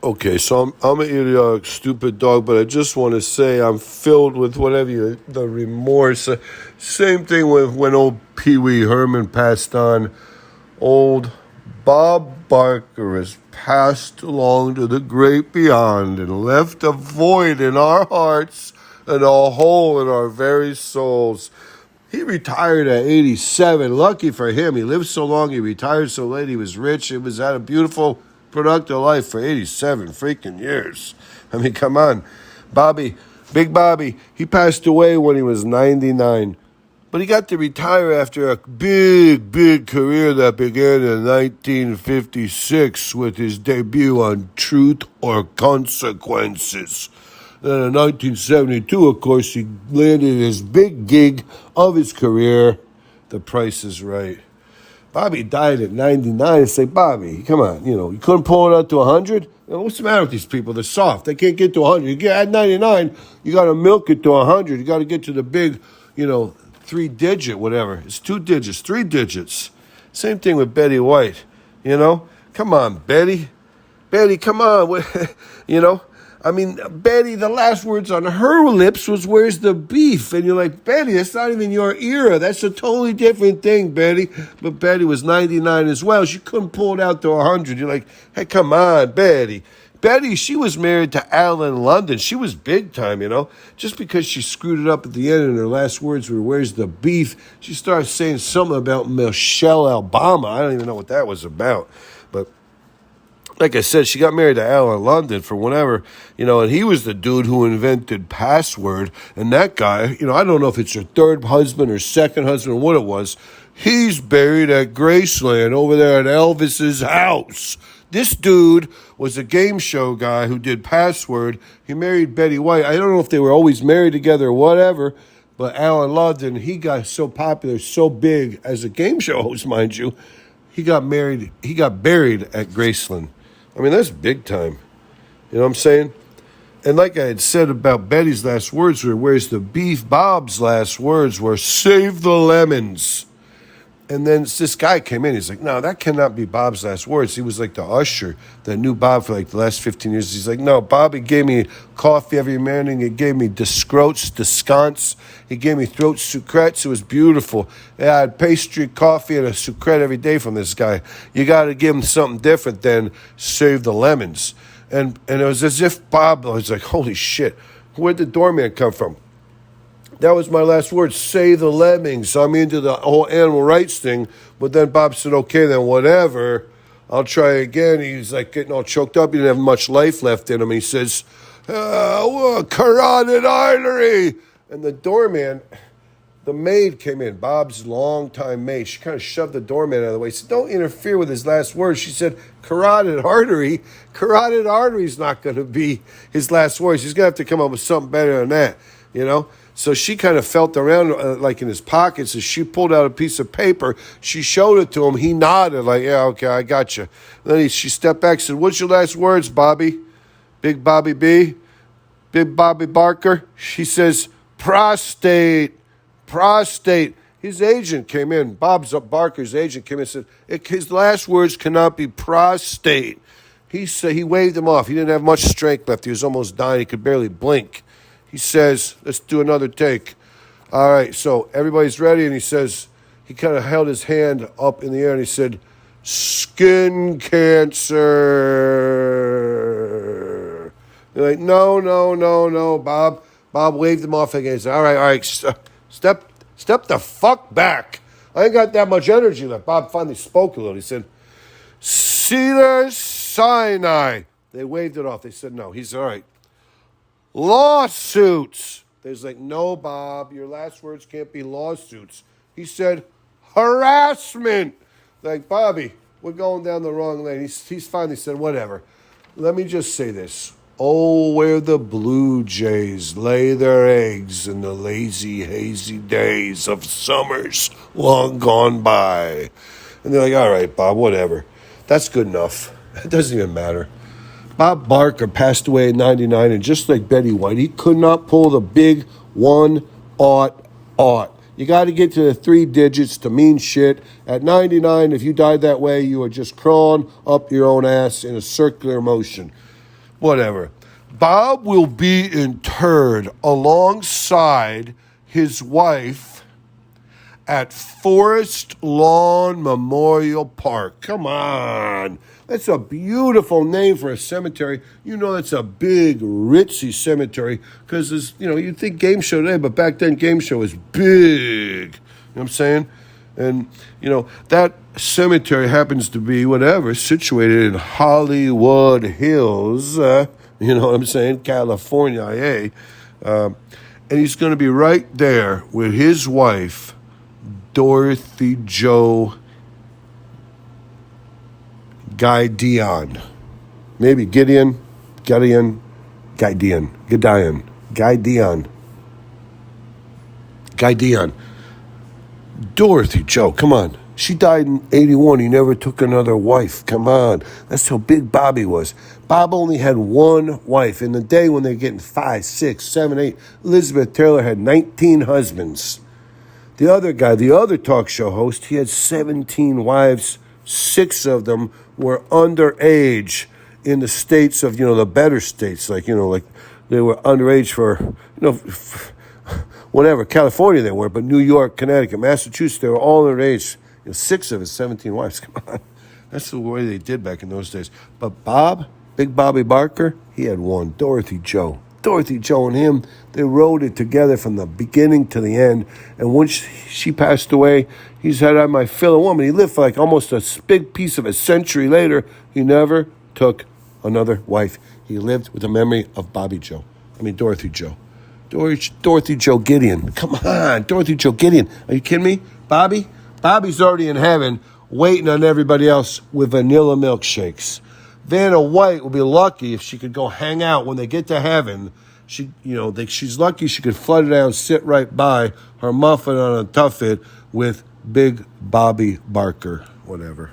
Okay, so I'm an idiotic, stupid dog, but I just want to say I'm filled with the remorse. Same thing with when old Pee Wee Herman passed on. Old Bob Barker has passed along to the great beyond and left a void in our hearts and a hole in our very souls. He retired at 87. Lucky for him. He lived so long. He retired so late. He was rich. He was had a beautiful, productive life for 87 freaking years. I mean, come on. Big Bobby, he passed away when he was 99. But he got to retire after a big career that began in 1956 with his debut on Truth or Consequences. Then in 1972, of course, he landed his big gig of his career, The Price is Right. Bobby died at 99. I say, Bobby, come on, you couldn't pull it out to 100? What's the matter with these people? They're soft. They can't get to 100. You get at 99, you got to milk it to 100. You got to get to the big, 3-digit, whatever. It's 2 digits, 3 digits. Same thing with Betty White, Come on, Betty. Betty, come on, Betty, the last words on her lips was, "Where's the beef?" And you're like, Betty, that's not even your era. That's a totally different thing, Betty. But Betty was 99 as well. She couldn't pull it out to 100. You're like, hey, come on, Betty. Betty, she was married to Alan London. She was big time, Just because she screwed it up at the end and her last words were, "Where's the beef?" She started saying something about Michelle Obama. I don't even know what that was about. But like I said, she got married to Alan London for whenever, and he was the dude who invented password. And that guy, I don't know if it's her third husband or second husband or what it was. He's buried at Graceland over there at Elvis's house. This dude was a game show guy who did password. He married Betty White. I don't know if they were always married together or whatever, but Alan London, he got so popular, so big as a game show host, mind you. He got buried at Graceland. I mean, that's big time. You know what I'm saying? And like I had said about Betty's last words were, "Where's the beef?" Bob's last words were, "Save the lemons." And then this guy came in. He's like, "No, that cannot be Bob's last words." He was like the usher that knew Bob for like the last 15 years. He's like, "No, Bobby gave me coffee every morning. He gave me desconts. He gave me throat sucrettes. It was beautiful. I had pastry, coffee, and a sucrette every day from this guy. You got to give him something different than save the lemons." And it was as if Bob was like, "Holy shit, where'd the doorman come from?" That was my last word, "Save the lemmings." I'm into the whole animal rights thing. But then Bob said, "Okay, then whatever. I'll try again." He's like getting all choked up. He didn't have much life left in him. He says, "Carotid artery." And the doorman, the maid came in, Bob's longtime maid. She kind of shoved the doorman out of the way. She said, "Don't interfere with his last words." She said, "Carotid artery? Carotid artery's not going to be his last words. He's going to have to come up with something better than that, So she kind of felt around like in his pockets as she pulled out a piece of paper. She showed it to him. He nodded like, "Yeah, okay, I got you." Then she stepped back and said, "What's your last words, Bobby? Big Bobby B? Big Bobby Barker?" She says, "Prostate. Prostate." His agent came in. Barker's agent came in and said, his last words cannot be prostate. He waved him off. He didn't have much strength left. He was almost dying. He could barely blink. He says, "Let's do another take." All right, so everybody's ready, and he kind of held his hand up in the air, and he said, "Skin cancer." They're like, no, Bob. Bob waved him off again. He said, all right, step the fuck back. I ain't got that much energy left. Bob finally spoke a little. He said, "Cedar Sinai." They waved it off. They said, no. He said, all right. "Lawsuits." They was like, no, Bob, your last words can't be lawsuits. He said, "Harassment." Like, Bobby, we're going down the wrong lane. He's finally said, whatever. Let me just say this. Oh, where the blue jays lay their eggs in the lazy, hazy days of summers long gone by. And they're like, all right, Bob, whatever. That's good enough. It doesn't even matter. Bob Barker passed away at 99, and just like Betty White, he could not pull the big 1-aught. You got to get to the 3 digits to mean shit. At 99, if you died that way, you are just crawling up your own ass in a circular motion. Whatever. Bob will be interred alongside his wife at Forest Lawn Memorial Park. Come on. That's a beautiful name for a cemetery. You know that's a big, ritzy cemetery because, you'd think game show today, but back then game show was big. You know what I'm saying? And, that cemetery happens to be, situated in Hollywood Hills, you know what I'm saying, California, and he's going to be right there with his wife, Dorothy Jo Gideon. Maybe Gideon. Dorothy Jo, come on. She died in 81. He never took another wife. Come on. That's how big Bobby was. Bob only had one wife. In the day when they're getting 5, 6, 7, 8, Elizabeth Taylor had 19 husbands. The other guy, the other talk show host, he had 17 wives. 6 of them were underage in the states of, the better states. Like they were underage for, whatever, California they were, but New York, Connecticut, Massachusetts, they were all underage. 6 of his 17 wives. Come on. That's the way they did back in those days. But Bob, Big Bobby Barker, he had one, Dorothy Jo. Dorothy Jo and him, they rode it together from the beginning to the end. And once she passed away, he said, I'm my fill of woman. He lived for like almost a big piece of a century later. He never took another wife. He lived with the memory of Dorothy Jo. Dorothy Jo Gideon. Come on, Dorothy Jo Gideon. Are you kidding me? Bobby's already in heaven waiting on everybody else with vanilla milkshakes. Vanna White will be lucky if she could go hang out when they get to heaven. She's lucky she could flutter down, sit right by her muffin on a tuffet with Big Bobby Barker, whatever.